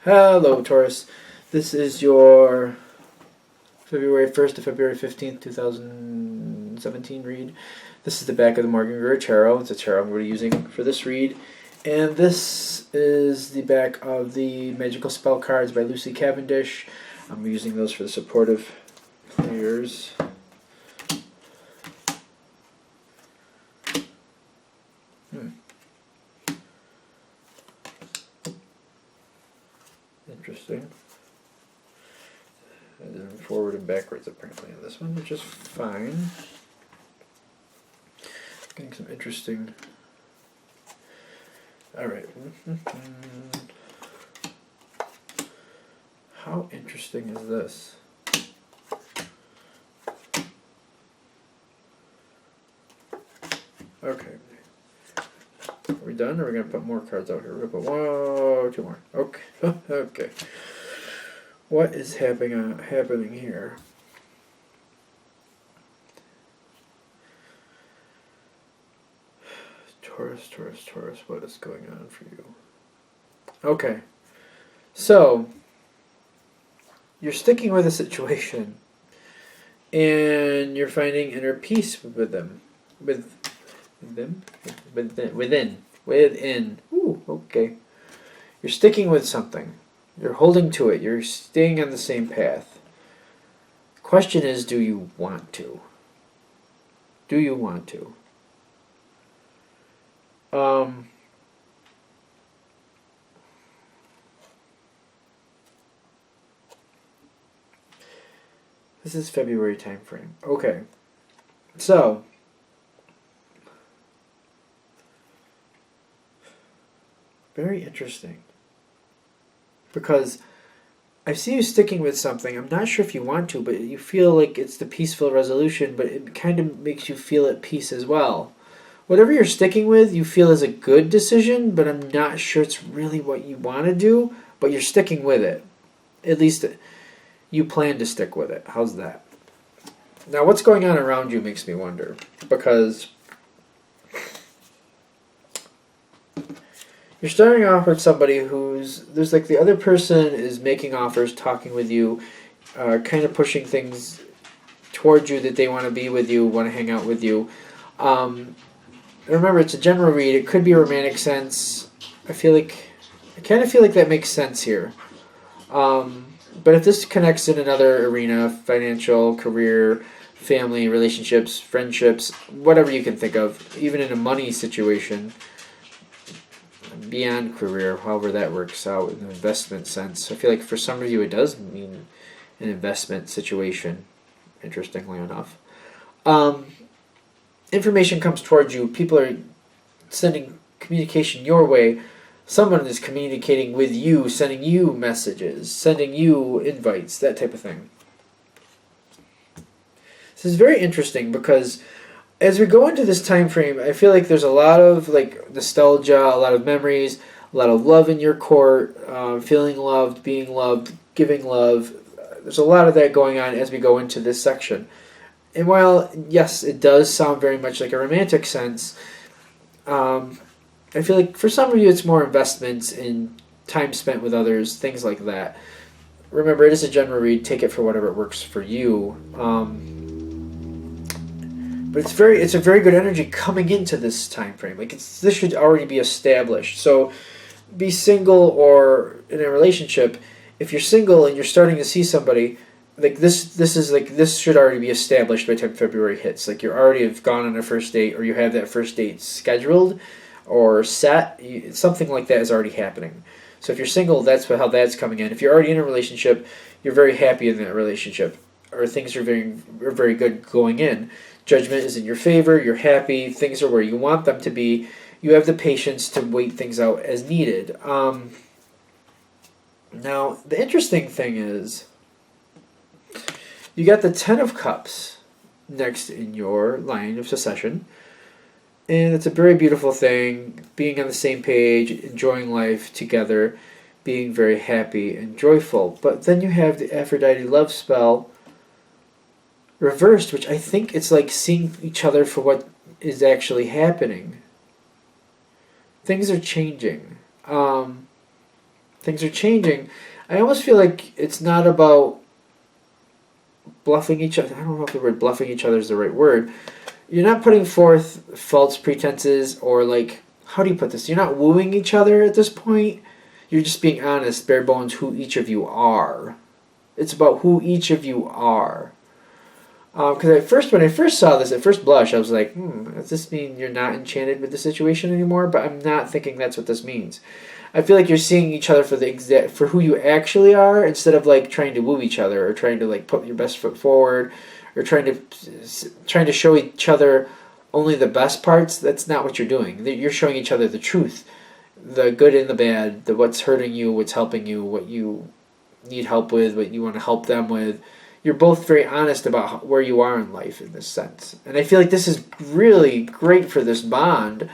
Hello, Taurus. This is your February 1st to February 15th, 2017 read. This is the back of the Morgan Greer Tarot. It's a tarot I'm going to be using for this read. And this is the back of the Magical Spell cards by Lucy Cavendish. I'm using those for the supportive players. Interesting. And then forward and backwards apparently on this one, which is fine. Getting some interesting. Alright. How interesting is this? Okay. Are we done? Or are we going to put more cards out here? We're going to put two more. Okay. Okay. What is happening here? Taurus, what is going on for you? Okay. So, you're sticking with a situation, and you're finding inner peace with them. Within. Ooh, okay. You're sticking with something. You're holding to it. You're staying on the same path. Question is, do you want to? Do you want to? This is February time frame. Okay. So, very interesting. Because I see you sticking with something. I'm not sure if you want to, but you feel like it's the peaceful resolution, but it kind of makes you feel at peace as well. Whatever you're sticking with, you feel is a good decision, but I'm not sure it's really what you want to do, but you're sticking with it. At least you plan to stick with it. How's that? Now, what's going on around you makes me wonder, because you're starting off with somebody there's like the other person is making offers, talking with you, kind of pushing things towards you that they want to be with you, want to hang out with you. Remember, it's a general read. It could be a romantic sense. I kind of feel like that makes sense here. But if this connects in another arena, financial, career, family, relationships, friendships, whatever you can think of, even in a money situation, beyond career, however that works out in an investment sense. I feel like for some of you it does mean an investment situation, interestingly enough. Information comes towards you. People are sending communication your way. Someone is communicating with you, sending you messages, sending you invites, that type of thing. This is very interesting because as we go into this time frame, I feel like there's a lot of like nostalgia, a lot of memories, a lot of love in your court, feeling loved, being loved, giving love. There's a lot of that going on as we go into this section. And while, yes, it does sound very much like a romantic sense, I feel like for some of you it's more investments in time spent with others, things like that. Remember, it is a general read. Take it for whatever works for you. But it's a very good energy coming into this time frame. Like this should already be established. So, be single or in a relationship. If you're single and you're starting to see somebody, like this should already be established by the time February hits. Like you already have gone on a first date, or you have that first date scheduled or set. Something like that is already happening. So if you're single, that's how that's coming in. If you're already in a relationship, you're very happy in that relationship, or things are very good going in. Judgment is in your favor. You're happy. Things are where you want them to be. You have the patience to wait things out as needed. Now, the interesting thing is, you got the Ten of Cups next in your line of succession. And it's a very beautiful thing, being on the same page, enjoying life together, being very happy and joyful. But then you have the Aphrodite love spell reversed, which I think it's like seeing each other for what is actually happening. Things are changing. things are changing. I almost feel like it's not about bluffing each other. I don't know if the word bluffing each other is the right word. You're not putting forth false pretenses or like, how do you put this? You're not wooing each other at this point. You're just being honest, bare bones, who each of you are. It's about who each of you are. Because when I first saw this, at first blush, I was like, does this mean you're not enchanted with the situation anymore? But I'm not thinking that's what this means. I feel like you're seeing each other for who you actually are, instead of like trying to woo each other or trying to like put your best foot forward or trying to show each other only the best parts. That's not what you're doing. You're showing each other the truth, the good and the bad, the what's hurting you, what's helping you, what you need help with, what you want to help them with. You're both very honest about where you are in life in this sense. And I feel like this is really great for this bond.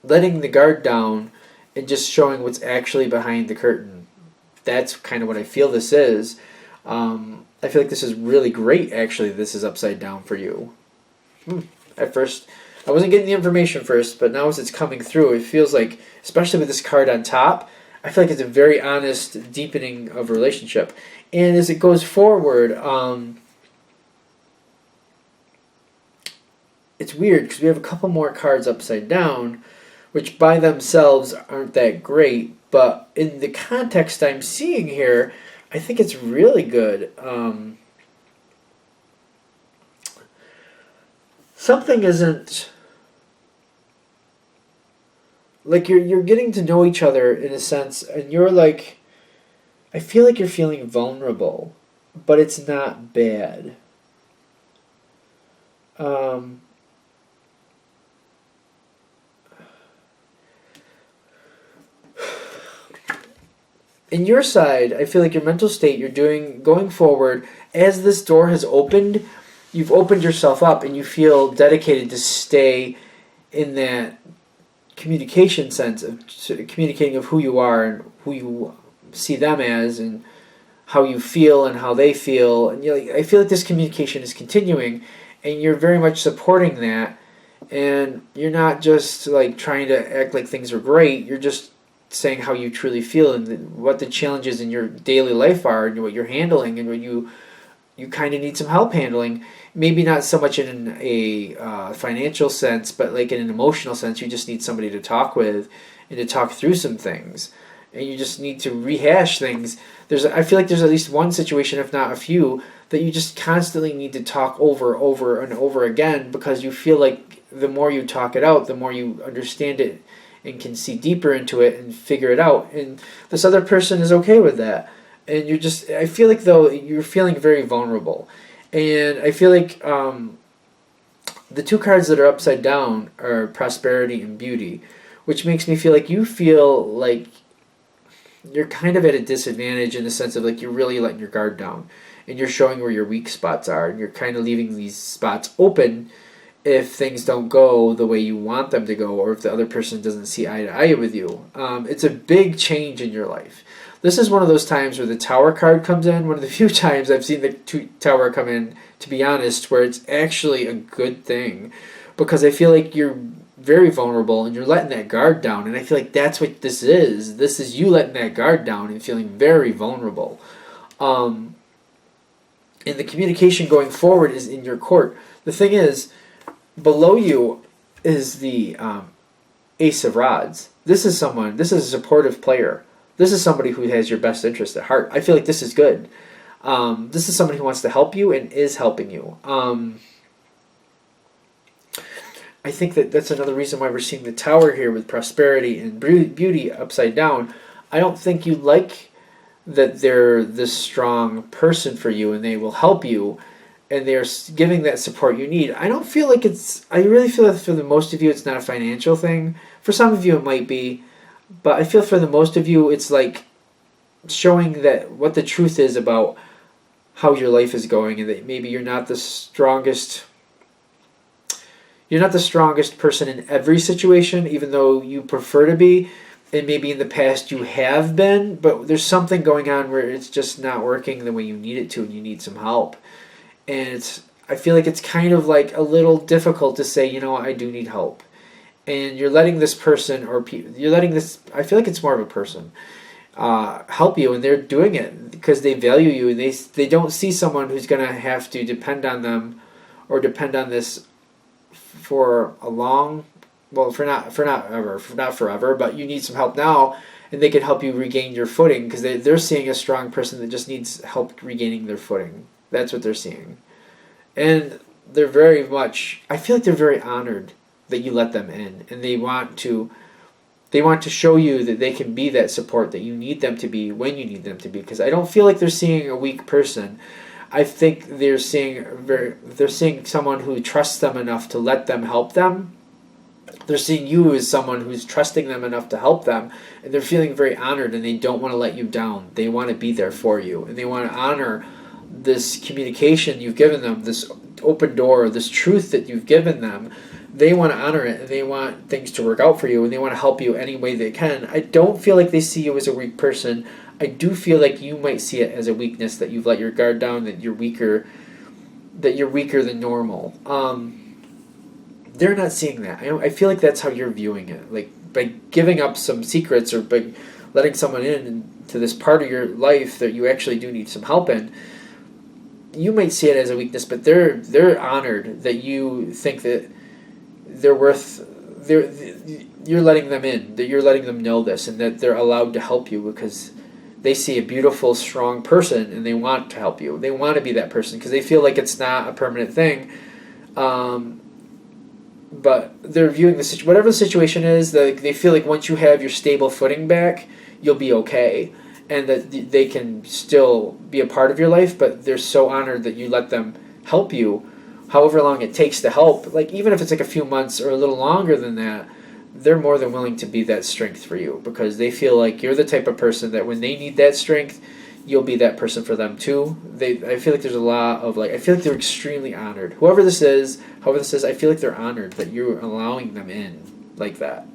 Letting the guard down and just showing what's actually behind the curtain. That's kind of what I feel this is. I feel like this is really great, actually. This is upside down for you. At first, I wasn't getting the information first, but now as it's coming through, it feels like, especially with this card on top, I feel like it's a very honest deepening of relationship. And as it goes forward, it's weird because we have a couple more cards upside down, which by themselves aren't that great, but in the context I'm seeing here, I think it's really good. Something isn't... Like, you're getting to know each other in a sense, and you're like... I feel like you're feeling vulnerable, but it's not bad. In your side, I feel like your mental state, going forward, as this door has opened, you've opened yourself up and you feel dedicated to stay in that communication sense of communicating of who you are and who you see them as and how you feel and how they feel. And I feel like this communication is continuing and you're very much supporting that, and you're not just like trying to act like things are great. You're just saying how you truly feel and what the challenges in your daily life are and what you're handling and what you kind of need some help handling. Maybe not so much in a financial sense, but like in an emotional sense. You just need somebody to talk with and to talk through some things. And you just need to rehash things. I feel like there's at least one situation, if not a few, that you just constantly need to talk over and over again, because you feel like the more you talk it out, the more you understand it and can see deeper into it and figure it out. And this other person is okay with that. And I feel like, though, you're feeling very vulnerable. And I feel like the two cards that are upside down are prosperity and beauty, which makes me feel like you feel like you're kind of at a disadvantage in the sense of like you're really letting your guard down and you're showing where your weak spots are, and you're kind of leaving these spots open if things don't go the way you want them to go, or if the other person doesn't see eye to eye with you. It's a big change in your life. This is one of those times where the Tower card comes in, one of the few times I've seen the Tower come in, to be honest, where it's actually a good thing, because I feel like you're very vulnerable and you're letting that guard down, and I feel like that's what this is. This is you letting that guard down and feeling very vulnerable. And the communication going forward is in your court. The thing is, below you is the Ace of Rods. This is a supportive player. This is somebody who has your best interest at heart. I feel like this is good. This is somebody who wants to help you and is helping you. I think that's another reason why we're seeing the Tower here with prosperity and beauty upside down. I don't think you like that they're this strong person for you and they will help you and they're giving that support you need. I don't feel like I really feel that for the most of you it's not a financial thing. For some of you it might be, but I feel for the most of you it's like showing that what the truth is about how your life is going, and that maybe you're not the strongest person in every situation, even though you prefer to be, and maybe in the past you have been, but there's something going on where it's just not working the way you need it to and you need some help. And I feel like it's kind of like a little difficult to say, I do need help. and you're letting this person you're letting this, I feel like it's more of a person, help you, and they're doing it because they value you, and they don't see someone who's going to have to depend on them or depend on this for a long, well, for not forever, but you need some help now, and they can help you regain your footing because they're seeing a strong person that just needs help regaining their footing. That's what they're seeing. And they're very much, I feel like they're very honored that you let them in, and they want to show you that they can be that support that you need them to be when you need them to be, because I don't feel like they're seeing a weak person. I think they're seeing someone who trusts them enough to let them help them. They're seeing you as someone who's trusting them enough to help them, and they're feeling very honored, and they don't want to let you down. They want to be there for you, and they want to honor this communication you've given them, this open door, this truth that you've given them. They want to honor it, and they want things to work out for you, and they want to help you any way they can. I don't feel like they see you as a weak person. I do feel like you might see it as a weakness, that you've let your guard down, that you're weaker than normal. They're not seeing that. I feel like that's how you're viewing it. Like, by giving up some secrets or by letting someone into this part of your life that you actually do need some help in, you might see it as a weakness, but they're honored that you think that you're letting them in, that you're letting them know this, and that they're allowed to help you because they see a beautiful, strong person, and they want to help you. They want to be that person because they feel like it's not a permanent thing. But they're viewing whatever the situation is, they feel like once you have your stable footing back, you'll be okay, and that they can still be a part of your life, but they're so honored that you let them help you however long it takes to help. Like, even if it's like a few months or a little longer than that, they're more than willing to be that strength for you because they feel like you're the type of person that when they need that strength, you'll be that person for them too. I feel like there's a lot of I feel like they're extremely honored. However this is, I feel like they're honored that you're allowing them in like that.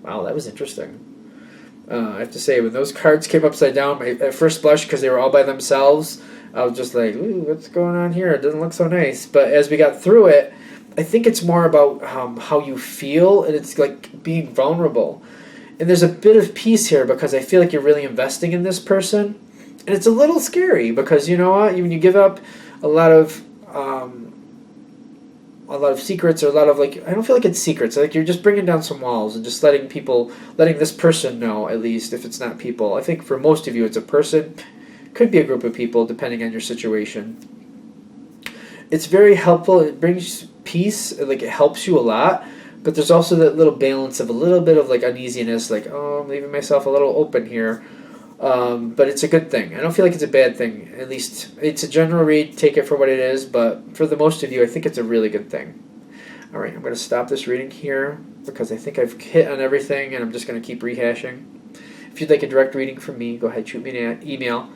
Wow, that was interesting. I have to say, when those cards came upside down, at first blush, because they were all by themselves, I was just like, ooh, what's going on here? It doesn't look so nice. But as we got through it, I think it's more about how you feel, and it's like being vulnerable. And there's a bit of peace here because I feel like you're really investing in this person. And it's a little scary because, you know what, when you give up a lot of secrets, or a lot of, I don't feel like it's secrets. Like, you're just bringing down some walls and just letting this person know, at least, if it's not people. I think for most of you it's a person. Could be a group of people, depending on your situation. It's very helpful. It brings peace. It helps you a lot. But there's also that little balance of a little bit of uneasiness, I'm leaving myself a little open here. But it's a good thing. I don't feel like it's a bad thing. At least it's a general read. Take it for what it is. But for the most of you, I think it's a really good thing. All right, I'm going to stop this reading here because I think I've hit on everything, and I'm just going to keep rehashing. If you'd like a direct reading from me, go ahead, shoot me an email.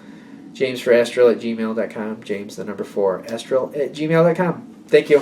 JamesForAstral@gmail.com. James, the number 4, Astral@gmail.com. Thank you.